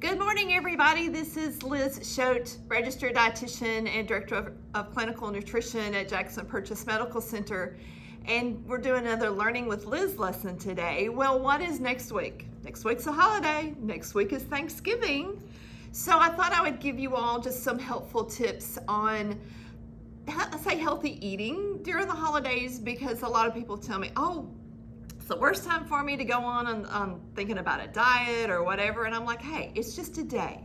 Good morning, everybody. This is Liz Schote, registered dietitian and director of clinical nutrition at Jackson Purchase Medical Center. And we're doing another Learning with Liz lesson today. Well, what is next week? Next week's a holiday. Next week is Thanksgiving. So I thought I would give you all just some helpful tips on, say, healthy eating during the holidays, because a lot of people tell me, oh, it's the worst time for me to go on thinking about a diet or whatever. And I'm like, hey, it's just a day.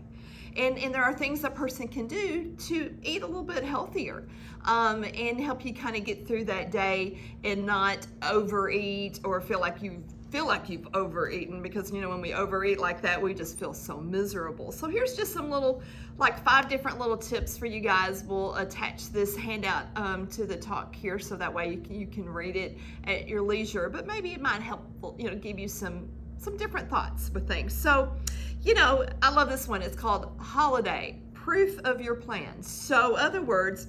And there are things a person can do to eat a little bit healthier and help you kind of get through that day and not overeat or feel like you've overeaten, because when we overeat like that, we just feel so miserable. So here's just some little, like 5 different little tips for you guys. We'll attach this handout to the talk here, so that way you can read it at your leisure, but maybe it might help give you some different thoughts with things. So I love this one. It's called Holiday Proof of Your Plan. So other words,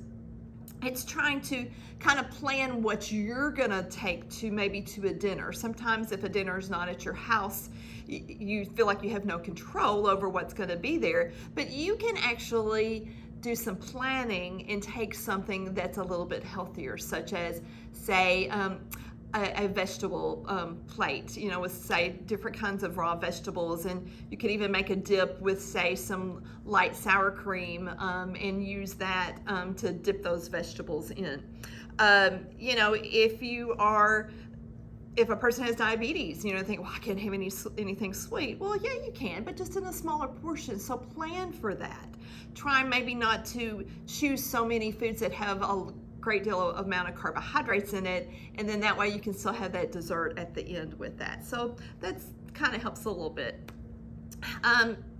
it's trying to kind of plan what you're gonna take to a dinner. Sometimes if a dinner is not at your house, you feel like you have no control over what's gonna be there, but you can actually do some planning and take something that's a little bit healthier, such as, say, a vegetable plate, with, say, different kinds of raw vegetables, and you could even make a dip with, say, some light sour cream and use that to dip those vegetables in. If a person has diabetes, think, well, I can't have anything sweet. Well, yeah, you can, but just in a smaller portion. So plan for that. Try maybe not to choose so many foods that have a great deal of amount of carbohydrates in it, and then that way you can still have that dessert at the end with that. So that's kind of helps a little bit.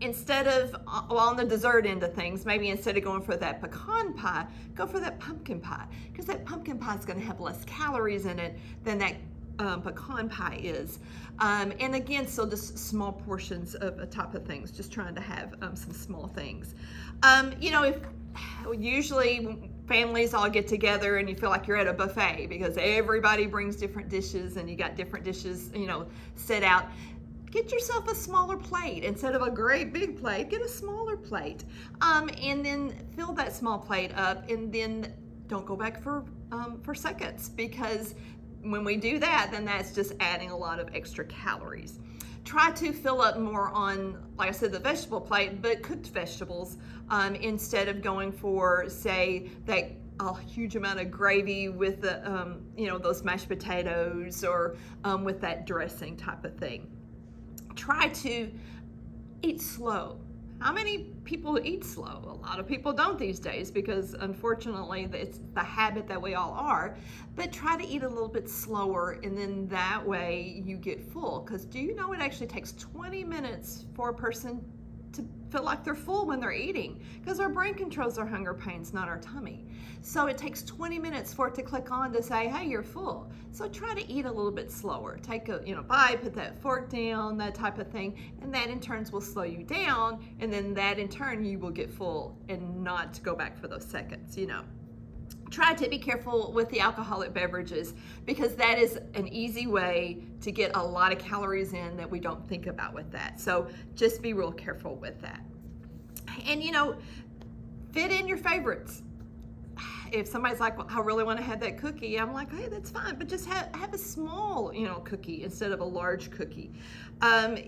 Instead of, on the dessert end of things, maybe instead of going for that pecan pie, go for that pumpkin pie, because that pumpkin pie is going to have less calories in it than that pecan pie is. And again, so just small portions of a type of things, just trying to have some small things. If usually families all get together and you feel like you're at a buffet because everybody brings different dishes and you got different dishes, set out. Get yourself a smaller plate. Instead of a great big plate, get a smaller plate. And then fill that small plate up, and then don't go back for seconds, because when we do that, then that's just adding a lot of extra calories. Try to fill up more on, like I said, the vegetable plate, but cooked vegetables, instead of going for, say, that a huge amount of gravy with the, those mashed potatoes, or with that dressing type of thing. Try to eat slow. How many people eat slow? A lot of people don't these days, because unfortunately it's the habit that we all are. But try to eat a little bit slower, and then that way you get full. Because do you know it actually takes 20 minutes for a person to feel like they're full when they're eating, because our brain controls our hunger pains, not our tummy. So it takes 20 minutes for it to click on to say, hey, you're full. So try to eat a little bit slower. Take a bite, put that fork down, that type of thing, and that in turn will slow you down, and then that in turn you will get full and not go back for those seconds. Try to be careful with the alcoholic beverages, because that is an easy way to get a lot of calories in that we don't think about with that. So just be real careful with that. And fit in your favorites. If somebody's like, well, I really want to have that cookie, I'm like, hey, that's fine, but just have a small, cookie instead of a large cookie. Have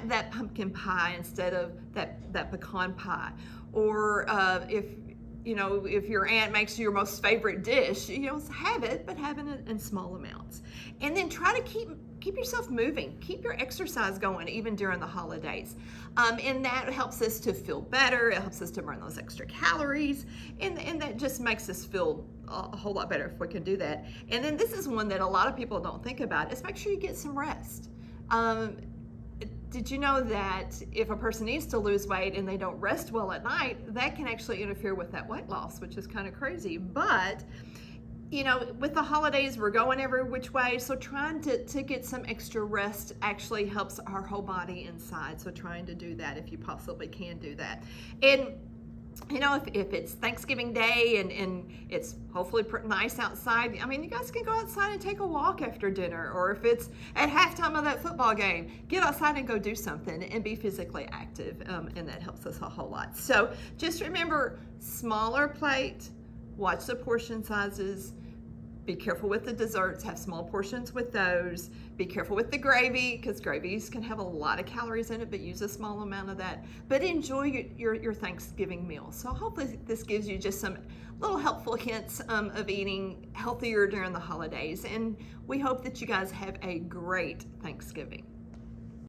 that pumpkin pie instead of that pecan pie. Or if your aunt makes your most favorite dish, have it, but have it in small amounts. And then try to keep yourself moving. Keep your exercise going even during the holidays. And that helps us to feel better. It helps us to burn those extra calories. And that just makes us feel a whole lot better if we can do that. And then this is one that a lot of people don't think about, is make sure you get some rest. Did you know that if a person needs to lose weight and they don't rest well at night, that can actually interfere with that weight loss, which is kind of crazy. But, with the holidays, we're going every which way. So trying to get some extra rest actually helps our whole body inside. So trying to do that if you possibly can do that. And you know, if it's Thanksgiving Day and it's hopefully nice outside, I mean, you guys can go outside and take a walk after dinner. Or if it's at halftime of that football game, get outside and go do something and be physically active. And that helps us a whole lot. So just remember, smaller plate, watch the portion sizes. Be careful with the desserts, have small portions with those. Be careful with the gravy, because gravies can have a lot of calories in it, but use a small amount of that. But enjoy your Thanksgiving meal. So hopefully this gives you just some little helpful hints of eating healthier during the holidays. And we hope that you guys have a great Thanksgiving.